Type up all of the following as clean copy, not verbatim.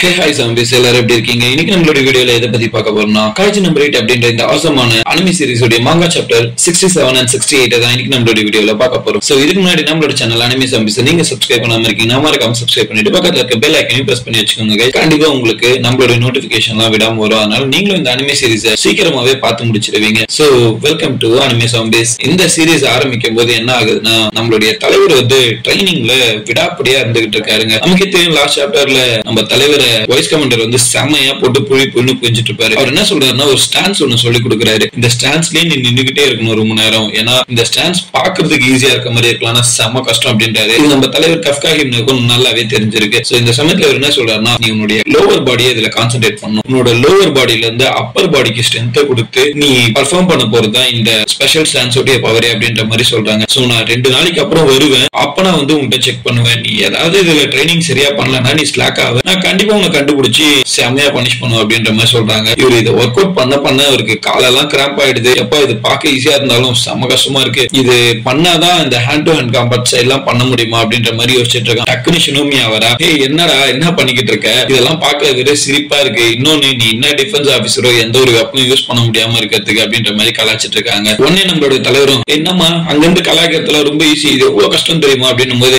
Hi zombies எல்லாரும் எப்படி இருக்கீங்க? இன்னைக்கு நம்மளோட வீடியோல எதை பத்தி பார்க்க போறோம்னா காய்ச்சி நம்பர் 8 அப்படின்ற இந்த ஆசமான அனிமி சீரிஸ் உடைய மாங்கா சாப்டர் 67 and 68 தான் இன்னைக்கு நம்மளோட வீடியோல பார்க்க போறோம். சோ இதுக்கு முன்னாடி நம்மளோட சேனல் அனிமி zombies நீங்க சப்ஸ்கிரைப் பண்ணாம இருக்கீங்கன்னா மறக்காம சப்ஸ்கிரைப் பண்ணிட்டு பக்கத்துல இருக்க பெல் ஐகானையும் பிரஸ் பண்ணி வச்சுக்கோங்க guys. கண்டிப்பா உங்களுக்கு நம்மளோட நோட்டிபிகேஷன்லாம் விடாம வரும். அதனால நீங்களும் இந்த அனிமி சீரிஸை சீக்கிரமாவே பார்த்து முடிச்சிடுவீங்க. So welcome to anime zombies. இந்த சீரிஸ் ஆரம்பிக்கும் போது என்ன ஆகுதுன்னா நம்மளுடைய தலைவர் வந்து ட்ரைனிங்ல விடாப்படியா இருந்துகிட்டு இருக்காருங்க. நமக்கு தெரியும் லாஸ்ட் சாப்டர்ல நம்ம தலைவர் வாய்ஸ் கமாண்டர் வந்து செமையா போட்டு புழி புண்ணு புரிஞ்சிட்டு இருப்பாரு. அவர் என்ன சொல்றாருன்னா ஒரு ஸ்டான்ஸ் ஒன்னு சொல்லி கொடுக்குறாரு. இந்த ஸ்டான்ஸ்லயே நீ நின்னுகிட்டே இருக்கணும் ரொம்ப நேரம். ஏன்னா இந்த ஸ்டான்ஸ் பாக்குறதுக்கு ஈஸியா இருக்க மாதிரி இருக்கலாம், செம கஷ்டம் அப்படின்றாரு. இது நம்ம தலைவர் கஃப்கா ஹிம்னுக்கும் நல்லாவே தெரிஞ்சிருக்கு. சோ இந்த சமயத்துல அவர் என்ன சொல்றாருன்னா நீ உன்னுடைய லோவர் பாடியை இதுல கான்சென்ட்ரேட் பண்ணணும். உன்னோட லோவர் பாடியில இருந்து அப்பர் பாடிக்கு ஸ்ட்ரென்த்தை கொடுத்து நீ பர்ஃபார்ம் பண்ண போறதுதான் இந்த ஸ்பெஷல் ஸ்டான்ஸ் உடைய பவரே அப்படின்ற மாதிரி சொல்றாங்க. சோ நான் 2 நாளைக்கு அப்புறம் வருவேன், அப்ப நான் வந்து உங்ககிட்ட செக் பண்ணுவேன். நீ ஏதாவது இதுல ட்ரைனிங் சரியா பண்ணலன்னா நீ ஸ்லாக் ஆக நான் கண்டிப்பா உன்னை கண்டுபிடிச்சு செமையா பனிஷ் பண்ணுவோம் அப்படின்ற மாதிரி சொல்றாங்க. இவர் இதை ஒர்க் அவுட் பண்ண அவருக்கு காலெல்லாம் கிராம்ப் ஆயிடுது. எப்ப இது பார்க்க ஈஸியா இருந்தாலும் செம கஷ்டமா இருக்கு. இது பண்ணாதான் இந்த hand to hand combat side எல்லாம் பண்ண முடியுமா அப்படின்ற மாதிரி யோசிச்சுட்டு இருக்கான். டக்குனு ஷினோமியா வரா, என்னடா என்ன பண்ணிக்கிட்டு இருக்க, இதெல்லாம் பார்க்க வெறும் சிரிப்பா இருக்கு. இன்னொன்னு நீ என்ன டிஃபென்ஸ் ஆபீசரோ எந்த ஒரு வெப்பனும் யூஸ் பண்ண முடியாம இருக்கிறதுக்கு அப்படின்ற மாதிரி கலாச்சிட்டு இருக்காங்க. உடனே நம்மளோட தலைவரும் என்னமா அங்கிருந்து கலாக்கிறதுல ரொம்ப ஈஸி, இது எவ்வளவு கஷ்டம் தெரியுமா அப்படின்னும் போது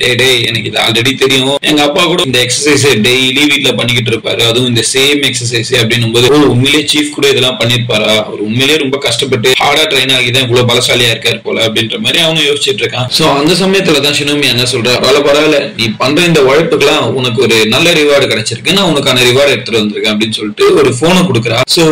எனக்கு இது ஆல்ரெடி தெரியும், எங்க அப்பா கூட இந்த எக்ஸசைஸ் டெய்லி வீட்ல பண்ணிக்கிட்டு இருப்பாரு, அதுவும் இந்த சேம் எக்ஸசைஸ் அப்படின்னும் போது உண்மையிலே சீஃப் கூட இதெல்லாம் பண்ணிருப்பாரா, அவர் உண்மையிலேயே ரொம்ப கஷ்டப்பட்டு ஹார்டா ட்ரெயின் ஆகிதான் இவ்வளவு பலசாலியா இருக்காரு போல அப்படின்ற மாதிரி அவங்க யோசிச்சுட்டு இருக்கான். சோ அந்த சமயத்துலதான் ஷினோமி என்ன சொல்றா, பரவாயில்ல நீ பண்ற இந்த உழைப்புக்கெல்லாம் உனக்கு ஒரு நல்ல ரிவார்டு கிடைச்சிருக்கு, நான் உனக்கான ரிவார்டு எடுத்துட்டு வந்திருக்கேன் அப்படின்னு சொல்லிட்டு ஒரு போனை கொடுக்குறா. சோ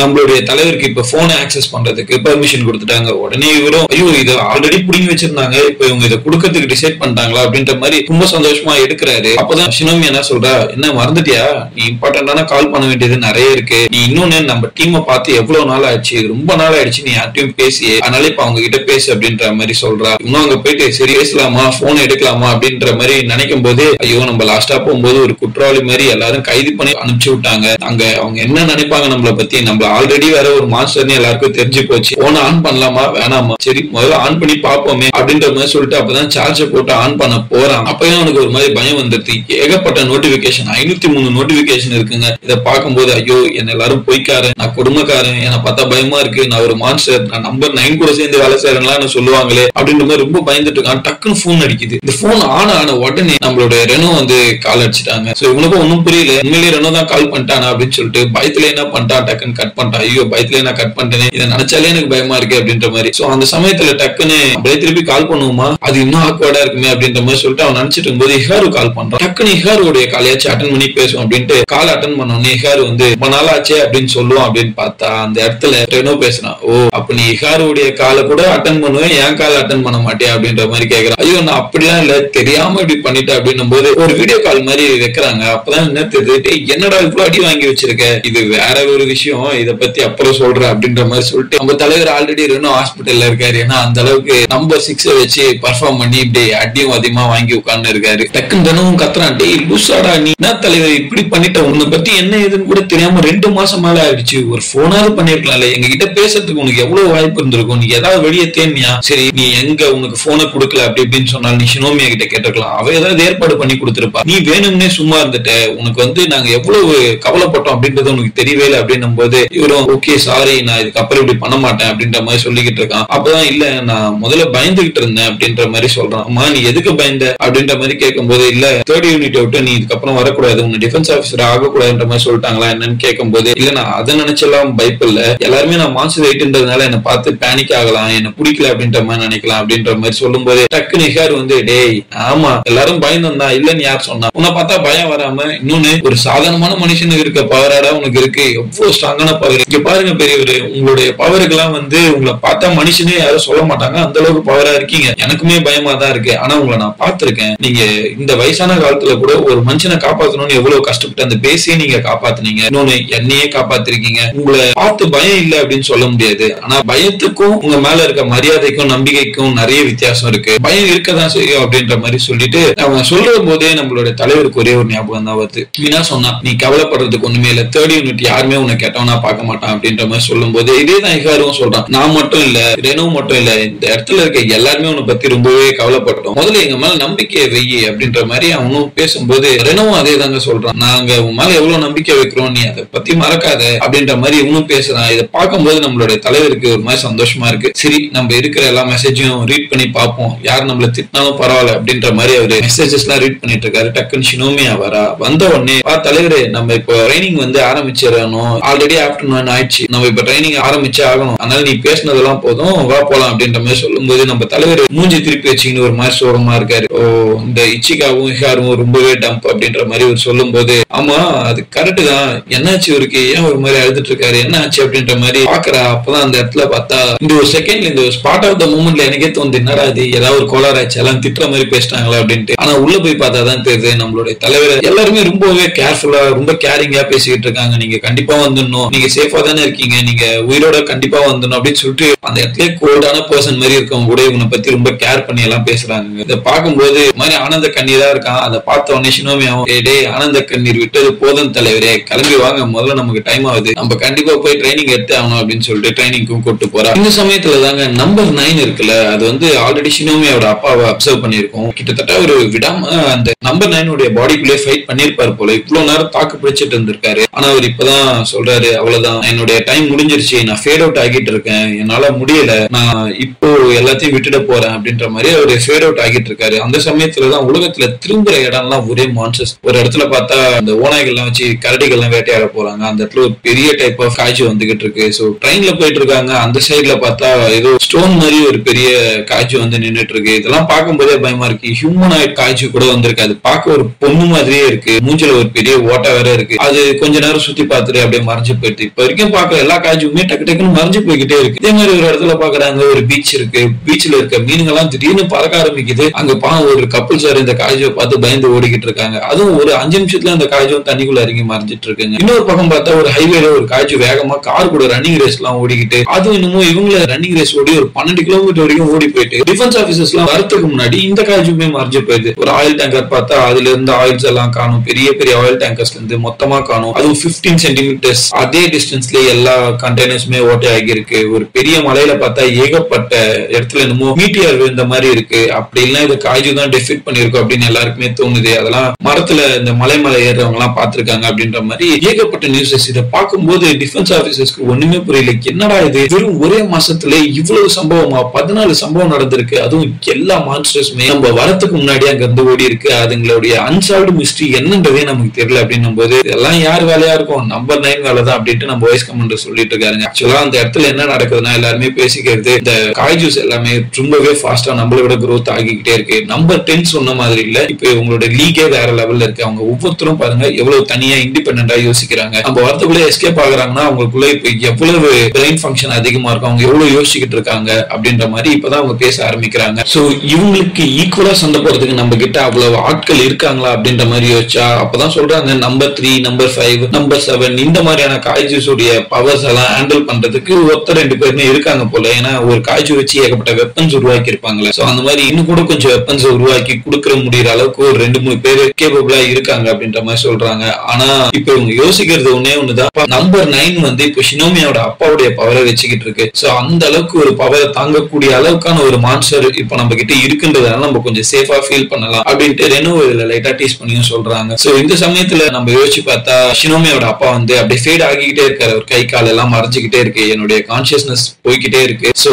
நம்மளுடைய தலைவருக்கு இப்ப போனை ஆக்சஸ் பண்றதுக்கு பெர்மிஷன் கொடுத்துட்டாங்க. உடனே இவரும் ஐயோ இதை ஆல்ரெடி புடிங்கி வச்சிருந்தாங்க, இப்ப இவங்க இதை கொடுக்கறதுக்கு டிசைட் பண்ணிட்டாங்களா அப்படின்ற மாதிரி ரொம்ப சந்தோஷமா எடுக்கிறாரு. அப்பதான் ஷினோமி என்ன சொல்றா, என்ன மறந்துட்டியா, நீ இம்பார்ட்டன்டான கால் பண்ண வேண்டியது நிறைய இருக்கு, நீ இன்னொன்னு நம்ம டீமை பார்த்து எவ்வளவு நாள் ஆயிடுச்சு, ரொம்ப நாள் ஆயிடுச்சு, நீ யார்ட்டையும் பேசியே, அதனால இப்ப அவங்க கிட்ட பேசு அப்படின்ற மாதிரி சொல்றா. இன்னும் அங்க போயிட்டு சரி பேசலாமா போன் எடுக்கலாமா அப்படின்ற மாதிரி நினைக்கும் போது ஐயோ நம்ம லாஸ்டா போகும்போது ஒரு குற்றவாளி மாதிரி எல்லாரும் கைது பண்ணி அனுப்பிச்சு விட்டாங்க. அங்க அவங்க என்ன நினைப்பாங்க நம்மளை பத்தி, நம்மள ஆல்ரெடி வேற ஒரு மாஸ்டர்னு எல்லாருக்கும் தெரிஞ்சு போச்சு, போன ஆன் பண்ணலாமா வேணாமா, சரி முதல்ல ஆன் பண்ணி பாப்போமே அப்படின்ற மாதிரி சொல்லிட்டு அப்பதான் சார்ஜை போட்டு ஆன் பண்ண போறான். அப்பயும் அவனுக்கு ஒரு மாதிரி பயம் வந்துருது. ஏகப்பட்ட நோட்டிபிகேஷன் 503 நோட்டிபிகேஷன் இருக்குங்க. இதை பார்க்கும்போது ஐயோ என்ன எல்லாரும் பொய்க்காரன், நான் கொடுமைக்காரன், என்னை பார்த்தா பயமா இருக்கு, நான் ஒரு மான்ஸ்டர், நான் நம்பர் 9 கூட சேர்ந்து வேலை செய்யறேன்லாம் சொல்லுவாங்களே அப்படின்ற மாதிரி ரொம்ப பயந்துட்டு இருக்கான். டக்குன்னு போன் அடிக்குது. இந்த போன் ஆன உடனே நம்மளோட ரெனோ வந்து கால் அடிச்சுட்டாங்க. சோ இவனுக்கும் ஒன்னும் புரியல, உண்மையிலேயே ரெனோ தான் கால் பண்ணிட்டானா அப்படின்னு சொல்லிட்டு பயத்துல என்ன பண்ணிட்டான், டக்குன்னு கட் பண்ணிட்டான். ஐயோ பயத்துல நான் கட் பண்ணிட்டேன், இதை நினைச்சாலே எனக்கு பயமா இருக்கு அப்படின்ற மாதிரி. சோ அந்த சமயத்துல டக்குன்னு அப்படியே திருப்பி கால் பண்ணுவோமா, அது இன்னும் ஆக்வர்டா இருக்குமே அப்படின்ற மாதிரி சொல்லிட்டு அவன் நினைச்சிட்டு இருக்கும்போது இஹாரு கால் பண்றான். டக்குன்னு இஹாருடைய காலையாச்சும் அட்டன் பண்ணி பேசுவோம் அப்படின்ட்டு கால் அட்டன் பண்ணோன்னே இஹாரு வந்து ரொம்ப நாள் ஆச்சே அப்படின்னு சொல்லுவோம் அப்படின்னு பார்த்தா அந்த இடத்துல ரெனோ பேசுறான். ஓ அப்ப நீ இஹாருடைய காலை கூட அட்டன் பண்ணுவேன், என் கால் அட்டன் பண்ண மாட்டேன் அப்படின்ற மாதிரி கேக்குறான். ஐயோ நான் அப்படிலாம் இல்ல, தெரியாம இப்படி பண்ணிட்டேன் அப்படின்னும் போது ஒரு வீடியோ கால் மாதிரி வைக்கிறாங்க. அப்பதான் என்ன தெரியுது, என்னடா இவ்வளவு அடி வாங்கி வச்சிருக்க, இது வேற ஒரு விஷயம், இதை பத்தி அப்புறம் சொல்றேன் அப்படின்ற மாதிரி சொல்லிட்டு நம்ம தலைவர் ஆல்ரெடி ரெனோ ஹாஸ்பிட்டல்ல இருக்காரு. ஏன்னா அந்த அளவுக்கு நம்பர் 6 வச்சு பர்ஃபார்ம் பண்ணி இப்படி அடியும் அதிகமா வாங்கி உட்கார்ந்து இருக்காரு. டக்குன்னு தினமும் கத்துறான், டேய் லூசாடா நீ என்ன தலைவர் இப்படி பண்ணிட்ட, உன்னை பத்தி என்ன ஏதுன்னு கூட தெரியாம 2 மாசம் மேல ஆயிடுச்சு, ஒரு போனாவது பண்ணிருக்கலாம்ல, எங்க கிட்ட பேசுறதுக்கு உனக்கு எவ்வளவு வாய்ப்பு இருந்திருக்கும், நீ ஏதாவது வெளியே தேனியா, சரி நீ எங்க உனக்கு போனை கொடுக்கல அப்படி இப்படின்னு சொன்னாலும் நீ ஷினோமியா கிட்ட கேட்டுக்கலாம், அவ ஏதாவது ஏற்பாடு பண்ணி கொடுத்துருப்பா, நீ வேணும்னே சும்மா இருந்துட்ட, உனக்கு வந்து நாங்க எவ்வளவு கவலைப்பட்டோம் அப்படின்றது உனக்கு தெரியவே இல்லை அப்படின்னும் போது இவரும் ஓகே சாரி நான் இதுக்கப்புறம் இப்படி பண்ண மாட்டேன் அப்படின்ற மாதிரி சொல்லிக்கிட்டு இருக்கான். அப்பதான் இல்ல நான் முதல்ல பயந்துகிட்டு இருந்தேன் அப்படின்ற மாதிரி சொல்றான். அம்மா நீ எதுக்கு பயந்த அப்படின்ற மாதிரி கேட்கும் போது இல்ல 3rd யூனிட் விட்டு நீ இதுக்கப்புறம் வரக்கூடாது, உன்னை டிஃபென்ஸ் ஆபீசர் ஆகக்கூடாதுன்ற மாதிரி சொல்லிட்டாங்களா என்னன்னு கேட்கும் போது இல்ல நான் அதை நினைச்செல்லாம் பயப்பில்ல, எல்லாருமே நான் மான்ஸ்டர் வெயிட்ன்றதுனால என்னை பார்த்து பேனிக் ஆகலாம், என்ன பிடிக்கல அப்படின்ற மாதிரி நினைக்கலாம் அப்படின்ற மாதிரி சொல்லும் போது டக்கு நிகார் வந்து டேய் ஆமா எல்லாரும் பயந்தம் தான், இல்லன்னு யார் சொன்னா, உன்னை பார்த்தா பயம் வராம இன்னொன்னு ஒரு சாதாரணமான மனுஷனுக்கு இருக்க பவராடா உனக்கு இருக்கு, எவ்வளவு ஸ்ட்ராங்கான பவர், இங்க பாருங்க பெரியவர் உங்களுடைய பவருக்கு எல்லாம் வந்து உங்களை பார்த்தா மனுஷனே யாரும் சொல்ல மாட்டாங்க, அந்த அளவுக்கு பவரா இருக்கீங்க, எனக்குமே பயமா தான் இருக்கு, ஆனா உங்களை நான் பார்த்திருக்கேன், நீங்க இந்த வயசான காலத்துல கூட ஒரு மனுஷனை காப்பாத்தணும்னு எவ்வளவு கஷ்டப்பட்டு அந்த பேசியே நீங்க காப்பாத்துனீங்க, இன்னொன்னு என்னையே காப்பாத்திருக்கீங்க, உங்களை பார்த்து பயம் இல்லை அப்படின்னு சொல்ல முடியாது, ஆனா பயத்துக்கும் உங்க மேல இருக்க மரியாதைக்கும் நம்பிக்கைக்கும் நிறைய வித்தியாசம் இருக்கு, பயம் இருக்கதான் செய்யும் அப்படின்ற மாதிரி சொல்லிட்டு அவங்க சொல்ற போதே நம்மளோட தலைவருக்கு ஒரே ஒரு ஞாபகம் தான் வருது. மீனா சொன்னா நீ கவலைப்படுறதுக்கு ஒண்ணுமே இல்ல, 3rd யூனிட் யாருமே உன்னை கேட்டவனா பார்க்க மாட்டான் அப்படின்ற மாதிரி சொல்லும் போது இதேதான் இகாரும் சொல்றான், நான் மட்டும் இல்ல ரெனோ மட்டும் இல்ல இந்த இடத்துல இருக்க எல்லாருமே உன்னை பத்தி ரொம்பவே கவலைப்பட்டோம், முதல்ல எங்க மேல நம்பிக்கையை வெய்யி அப்படின்ற மாதிரி அவனும் பேசும்போது ரெனோவும் அதே தாங்க சொல்றான். சொல்றான், நாங்க உன் மேல எவ்வளவு நம்பிக்கை வைக்கிறோம், நீ அதை பத்தி மறக்காத அப்படின்ற மாதிரி இவனும் பேசுறான். இதை பார்க்கும்போது நம்மளுடைய தலைவருக்கு ஒரு மாதிரி சந்தோஷமா இருக்கு. சரி, நம்ம இருக்கிற எல்லா மெசேஜையும் ரீட் பண்ணி பார்ப்போம், யார் நம்மள திட்டினாலும் பரவாயில்ல அப்படின்ற மாதிரி அவரு மெசேஜஸ் எல்லாம் ரீட் பண்ணிட்டு இருக்காரு. டக்குன்னு ஷினோமியா வரா. வந்த உடனே தலைவரே, நம்ம இப்போ ட்ரைனிங் வந்து ஆரம்பிச்சிடணும், ஆல்ரெடி ஆஃப்டர்நூன் ஆயிடுச்சு, நம்ம இப்ப ட்ரைனிங் ஆரம்பிச்சே ஆகணும், அதனால நீ பேசினதெல்லாம் போதும், வா போலாம் அப்படின்ற மாதிரி சொல்லும் போது நம்ம தலைவர் மூஞ்சி திருப்பி வச்சுக்கின்னு ஒரு மாதிரி சோகமா இருக்காரு. ஓ, இந்த இச்சிகாவும் ஹிகாரும் ரொம்பவே டம்ப் அப்படின்ற மாதிரி ஒரு சொல்லும் போது, ஆமா அது கரெக்ட் தான், என்னாச்சு இவருக்கு, ஏன் ஒரு மாதிரி அழுதுட்டு இருக்காரு, என்ன ஆச்சு அப்படின்ற மாதிரி பாக்குறா. அப்பதான் அந்த இடத்துல பார்த்தா இந்த ஒரு செகண்ட்ல இந்த ஸ்பாட் ஆஃப் த மூமெண்ட்ல எனக்கே தோணுது, என்னடா இது ஏதாவது ஒரு கோளாராச்சு, எல்லாம் திட்டுற மாதிரி பேசிட்டாங்களா அப்படின்ட்டு. ஆனா உள்ள போய் பார்த்தாதான் தெரியுது நம்மளுடைய தலைவர் எல்லாருமே ரொம்பவே கேர்ஃபுல்லா ரொம்ப கேரிங்கா பேசிக்கிட்டு இருக்காங்க. நீங்க கண்டிப்பா வந்துடணும், நீங்க சேஃபா தானே இருக்கீங்க, நீங்க உயிரோட கண்டிப்பா வந்துடணும் அப்படின்னு சொல்லிட்டு அந்த இடத்துல கோல்டான பர்சன் மாதிரி இருக்கவங்க கூட இவனை பத்தி ரொம்ப கேர் பண்ணி எல்லாம் பேசுறாங்க. இதை பார்க்கும்போது மாதிரி ஆனந்த கண்ணீரா இருக்கான். அதை பார்த்த உடனே ஷினோமியாவும், டே ஆனந்த கண்ணீர் விட்டது போதும் தலைவரே, கிளம்பி வாங்க, முதல்ல நமக்கு டைம் ஆகுது, நம்ம கண்டிப்பா போய் ட்ரைனிங் எடுத்து ஆகணும் அப்படின்னு சொல்லிட்டு ட்ரைனிங்க்கும் கூட்டு போறா. இந்த சமயத்துல தாங்க நம்பர் 9 இருக்குல்ல, அது வந்து ஆல்ரெடி ஷினோமியாவோட அப்பாவை அப்சர்வ் பண்ணிருக்கோம். கிட்டத்தட்ட ஒரு விடாம அந்த நம்பர் 9 உடைய பாடிக்குள்ளே ஃபைட் பண்ணிருப்பாரு போல. இவ்வளவு நேரம் தாக்கு பிடிச்சிட்டு இருந்திருக்காரு. ஆனா அவர் இப்பதான் சொல்றாரு, அவ்வளவுதான், என்னுடைய டைம் முடிஞ்சிருச்சு, நான் ஃபேட் அவுட் ஆகிட்டு இருக்கேன், என்னால முடியல, நான் இப்போ எல்லாத்தையும் விட்டுட போறேன் அப்படின்ற மாதிரி அவரு ஃபேட் அவுட் ஆகிட்டு இருக்காரு. அந்த சமயத்துலதான் உலகத்துல திரும்புற இடம்லாம் ஒரே மான்சஸ். ஒரு இடத்துல பார்த்தா அந்த ஓநாய்கள்லாம் வச்சு கரடிகள்லாம் வேட்டையாட போறாங்க. அந்த இடத்துல ஒரு பெரிய டைப் ஆஃப் காய்ச்சி வந்துகிட்டு இருக்கு. சோ ட்ரெயின்ல போயிட்டு இருக்காங்க. அந்த சைட்ல பார்த்தா ஏதோ ஸ்டோன் மாதிரி ஒரு பெரிய காய்ச்சி வந்து நின்றுட்டு இருக்கு. இதெல்லாம் பார்க்கும்போதே பயமா இருக்கு. ஹியூமனாய்ட் காய்ச்சி கூட வந்திருக்கு. அது பார்க்க ஒரு பொண்ணு மாதிரியே இருக்கு. மூஞ்சில ஒரு பெரிய ஓட்டை வேற இருக்கு. அது கொஞ்ச நேரம் சுத்தி பார்த்துட்டு அப்படியே மறைஞ்சு போயிட்டு, இப்ப வரைக்கும் பார்க்க எல்லா காய்ச்சியுமே டக்கு டக்குன்னு மறைஞ்சு போய்கிட்டே இருக்கு. இதே மாதிரி ஒரு இடத்துல பாக்குறாங்க, ஒரு பீச் இருக்கு. பீச்ல இருக்க மீன்கள்லாம் திடீர்னு பறக்க ஆரம்பிக்குது. அங்க ஒரு கப்பல் சார் இந்த காய்ச்சியை பார்த்து பயந்து ஓடிக்கிட்டு இருக்காங்க. அதுவும் ஒரு 5 நிமிஷத்துல அந்த காய்ச்சும் தண்ணிக்குள்ள இறங்கி மறைஞ்சிட்டு இருக்குங்க. இன்னொரு பக்கம் பார்த்தா ஒரு ஹைவேல ஒரு காய்ச்சி வேகமா கார் கூட ரன்னிங் ரேஸ் எல்லாம் ஓடிக்கிட்டு, அதுவும் இன்னமும் இவங்கள ரன்னிங் ரேஸ் ஓடி ஒரு 12 கிலோமீட்டர் வரைக்கும் ஓடி போயிட்டு டிஃபென்ஸ் ஆபீசர்ஸ் எல்லாம் வரதுக்கு முன்னாடி இந்த காய்ச்சுமே மறைஞ்சு போயிடுது. ஒரு ஆயில் டேங்கர் பார்த்தா அதுல இருந்து ஆயில்ஸ் எல்லாம் காணும். பெரிய பெரிய ஆயில் டேங்கர்ஸ்ல இருந்து மொத்தமா காணும். அதுவும் 15 சென்டிமீட்டர்ஸ் அதே டிஸ்டன்ஸ்ல எல்லா கண்டெய்னர்ஸுமே ஓட்டை ஆகி இருக்கு. ஒரு பெரிய மலையில பார்த்தா ஏகப்பட்ட இடத்துல என்னமோ மீட்டியர் விழுந்த மாதிரி இருக்கு. அப்படி இல்லைன்னா இது காய்ச்சி தான் டெஃபிட் பண்ணிருக்கோம் அப்படின்னு எல்லாருக்குமே தோணுது. அதெல்லாம் மரத்துல இந்த மலை ஏறுறவங்க எல்லாம் பாத்துருக்காங்க அப்படின்ற மாதிரி ஏகப்பட்ட நியூஸஸ். இதை பார்க்கும்போது டிஃபென்ஸ் ஆபீசர்ஸ்க்கு ஒண்ணுமே புரியல. என்னடா இது, வெறும் ஒரே மாசத்துல இவ்வளவு சம்பவமா? 14 சம்பவம் நடந்திருக்கு. அதுவும் எல்லா மான்ஸ்டர்ஸுமே நம்ம வரத்துக்கு முன்னாடி அங்க இருந்து ஓடி இருக்கு. அதுங்களுடைய அன்சால்வ்டு மிஸ்ட்ரி என்னன்றதே நமக்கு தெரியல அப்படின்னும் போது இதெல்லாம் யார் வேலையா இருக்கும்? நம்பர் 9 வேலை தான் அப்படின்ட்டு நம்ம வாய்ஸ் கமெண்டர் சொல்லிட்டு இருக்காருங்க. ஆக்சுவலா அந்த இடத்துல என்ன நடக்குதுன்னா, எல்லாருமே பேசிக்கிறது இந்த காய்ஜூஸ் எல்லாமே ரொம்பவே ஃபாஸ்டா நம்மளை விட growth ஆகிக்கிட்டே இருக்கு. நம்பர் 10 சொன்ன மாதிரி இல்ல, இப்ப உங்களோட லீகே வேற லெவல்ல இருக்கு. அவங்க ஒவ்வொருத்தரும் பாருங்க எவ்வளவு தனியா இண்டிபெண்டா யோசிக்கிறாங்க. நம்ம வரத்துக்குள்ள எஸ்கேப் ஆகுறாங்கன்னா அவங்களுக்குள்ள இப்ப எவ்வளவு பிரெயின் ஃபங்க்ஷன் அதிகமா இருக்கும், அவங்க எவ்வளவு யோசிச்சுக்கிட்டு இருக்காங்க அப்படின்ற மாதிரி இப்பதான் அவங்க பேச ஆரம்பிக்கிறாங்க. சோ இவங்களுக்கு ஈக்குவலா சண்டை போறதுக்கு நம்ம கிட்ட அவ்வளவு ஆட்கள் இருக்காங்களா அப்படின்ற மாதிரி யோசிச்சா அப்பதான் சொல்றாங்க நம்பர் 3, நம்பர் 5, நம்பர் 7 இந்த மாதிரியான காய்ஜூஸ் உடைய பவர்ஸ் எல்லாம் ஹேண்டில் பண்றதுக்கு ஒருத்தர் 2 பேருமே இருக்காங்க போல. ஏன்னா ஒரு காய்ச்சி வச்சு ஏகப்பட்ட வெப்பன்ஸ் உருவாக்கி இருப்பாங்களே. சோ அந்த மாதிரி இன்னும் கூட கொஞ்சம் வெப்பன்ஸ் உருவாக்கி கொடுக்கற முடியற அளவுக்கு ஒரு 2-3 பேர் கேபபிளா இருக்காங்க அப்படின்ற மாதிரி சொல்றாங்க. ஆனா இப்ப இவங்க யோசிக்கிறது ஒண்ணுதான், நம்பர் 9 வந்து இப்ப ஷினோமியாவோட அப்பாவுடைய பவரை வச்சுக்கிட்டு இருக்கு. சோ அந்த அளவுக்கு ஒரு பவரை தாங்கக்கூடிய அளவுக்கான ஒரு மான்ஸ்டர் இப்ப நம்ம கிட்ட இருக்குன்றதால நம்ம கொஞ்சம் சேஃபா ஃபீல் பண்ணலாம் அப்படின்ட்டு ரெனோ இதுல லைட்டா டீஸ் பண்ணியும் சொல்றாங்க. சோ இந்த சமயத்துல நம்ம யோசிச்சு பார்த்தா ஷினோமியாவோட அப்பா வந்து அப்படியே ஃபேட் ஆகிக்கிட்டே இருக்காரு. ஒரு கை கால் எல்லாம் மறைஞ்சுக்கிட்டே இருக்கு. என்னுடைய கான்சியஸ்னஸ் போய்கிட்டே இருக்கு. சோ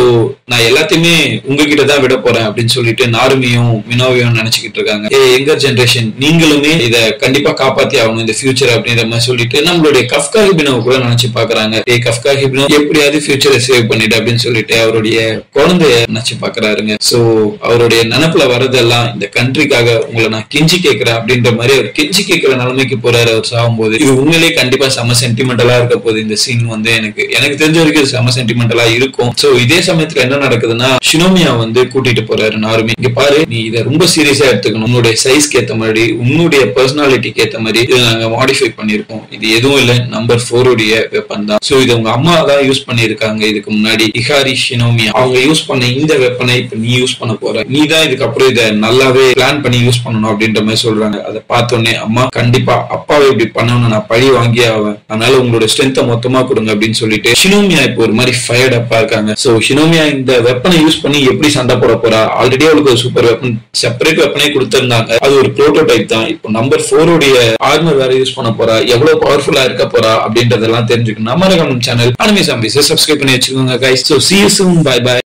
நான் எல்லாத்தையுமே உங்ககிட்ட தான் விட போறேன் அப்படின்னு சொல்லிட்டு நாருமியும் மினோவையும் நினைச்சுக்கிட்டு இருக்காங்க. எங்கர் ஜெனரேஷன் நீங்களுமே இத கண்டிப்பா காப்பாத்தி ஆகணும் இந்த ஃபியூச்சர் அப்படின்ற மாதிரி சொல்லிட்டு நம்மளுடைய கஃப்கா ஹிபினோவை கூட நினைச்சு பாக்குறாங்க. கஃப்கா ஹிபினோ எப்படியாவது ஃபியூச்சரை சேவ் பண்ணிட்டு அப்படின்னு சொல்லிட்டு அவருடைய குழந்தைய நினைச்சு பாக்குறாருங்க. சோ அவருடைய நினைப்புல வர்றதெல்லாம் இந்த கண்ட்ரிக்காக உங்களை நான் கெஞ்சி கேட்கிறேன் அப்படின்ற மாதிரி அவர் கெஞ்சி கேட்கிற நிலைமைக்கு போறாரு அவர் சாகும் போது. இது உண்மையிலேயே கண்டிப்பா செம சென்டிமெண்டலா இருக்க போது. இந்த சீன் வந்து எனக்கு தெரிஞ்ச வரைக்கும் செம சென்டிமெண்டலா இருக்கும். சோ இதே சமயத்துல என்ன நடக்குதுன்னா, ஷினோமியா வந்து கூட்டிட்டு போறாரு நாருமி. இங்க பாரு, நீ இதை ரொம்ப சீரியஸா எடுத்துக்கணும். உன்னுடைய சைஸ்க்கு ஏத்த மாதிரி, உன்னுடைய பர்சனாலிட்டிக்கு ஏத்த மாதிரி இதை நாங்க மாடிஃபை பண்ணிருக்கோம். இது எதுவும் இல்ல, நம்பர் 4 உடைய வெப்பன் தான். சோ இது உங்க அம்மா தான் யூஸ் பண்ணிருக்காங்க இதுக்கு முன்னாடி. இஹாரி ஷினோமியா அவங்க யூஸ் பண்ண இந்த வெப்பனை இப்ப நீ யூஸ் பண்ண போற. நீ தான் இதுக்கப்புறம் இதை நல்லாவே பிளான் பண்ணி யூஸ் பண்ணணும் அப்படின்ற மாதிரி சொல்றாங்க. அதை பார்த்தோன்னே அம்மா கண்டிப்பா அப்பாவை இப்படி பண்ணணும்னு நான் பழி வாங்கியே ஆவேன், அதனால உங்களோட ஸ்ட்ரென்த்தை மொத்தமா கொடுங்க அப்படின்னு சொல்லிட்டு ஷினோமியா இப்போ ஒரு மாதிரி ஃபயர்ட் அப்பா இருக்காங்க. சோ ஷினோமியா இந்த வெப்பனை யூஸ் பண்ணி எப்படி சண்டை போட போறா? ஆல்ரெடி அவளுக்கு ஒரு சூப்பர் வெப்பன் செப்பரேட் வெப்பனே கொடுத்திருந்தாங்க. அது ஒரு புரோட்டோடைப் தான். இப்போ நம்பர் 4 யாருடைய ஆர்மர் வேற யூஸ் பண்ண போறா, எவ்வளவு பவர்ஃபுல்லா இருக்க போறா அப்படின்றதெல்லாம் தெரிஞ்சுக்கணும். மறக்காம சேனல் அனிமே ஜாம்பிஸ் சப்ஸ்கிரைப் பண்ணி வச்சுக்கோங்க guys. So see you soon. Bye bye.